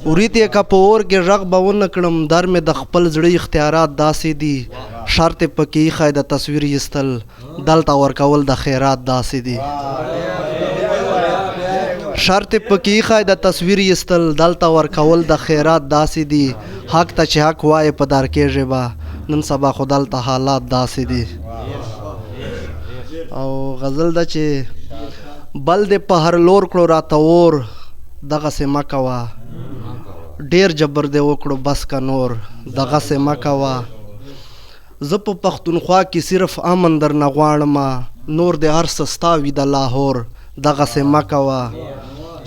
وریت یې که په اور کې غږ به ونه کړم در مې د خپل زړه اختیارات داسې دي شرط یې پکې ایښی د تصویر ایستل دلته ورکول د خیرات داسې دي شرط یې پکې ایښی د تصویر ایستل دلته ورکول د خیرات داسې دي حق ته چې حق وایې په در کېږې به نن سبا خو دلته حالات داسې دي او غزل ده چې بل دې په هر لور کړو راته اور دغسې مه کوه ډېر جبر دې وکړو بس که نور دغسې مه کوه زه په پښتونخوا کې صرف امن درنه غواړمه نور دې هر څه ستا وي د لاهور دغسې مه کوه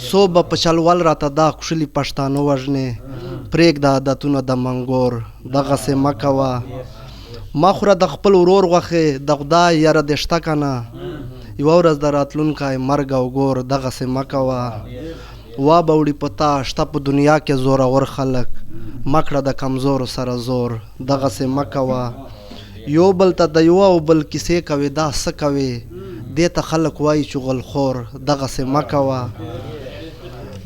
څو به په چلول راته دا کوشلي پښتانه وژنې پرېږده عادتونه د منګور دغسې مه کوه مه خوره د خپل ورور غوښې د خدای یاره دې شته که نه یوه ورځ د راتلونکی مرګ او ګور دغسې مه کوه وا به وړي په تا شته په دنیا کې زورور خلک مه کړه د کمزورو سره زور دغسې مه کوه یو بل ته د یوه او بل کیسې کوې دا څه کوې دې ته خلک وایي چغلخور دغسې مه کوه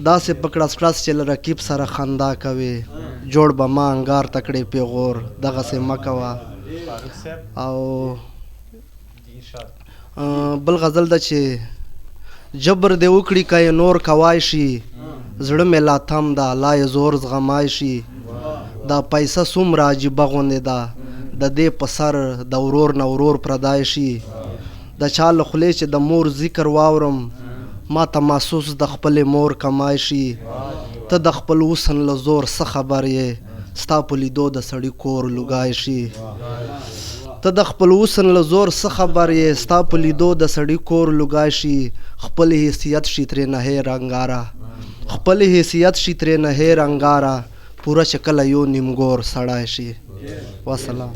داسې په کړس کړس چې له رقیب سره خندا کوې جوړ به ما انګار ته کړې پیغور دغسې مه کوه او بل غزل ده چې جبر دې وکړي که یې نور کوای شي زړه مې لا تم ده لا یې زور زغمای شي دا پیسه څومره عجیبه غوندې ده د دې په سر د ورور نه ورور پردای شي د چا له خولې چې د مور ذکر واورم ما ته محسوس د خپلې مور کمای شي ته د خپل وسن له زور څه خبر یې ستا په لیدو د سړي کور لوګای شي ته د خپل وسن له زور څه خبر یې ستا په لیدو د سړي کور لوګای شي خپل حیثیت شي ترې نه هیر انګاره خپل حیثیت شي ترې نه هیر انګاره پوره چې کله یو نیمګور سړی شي وسلام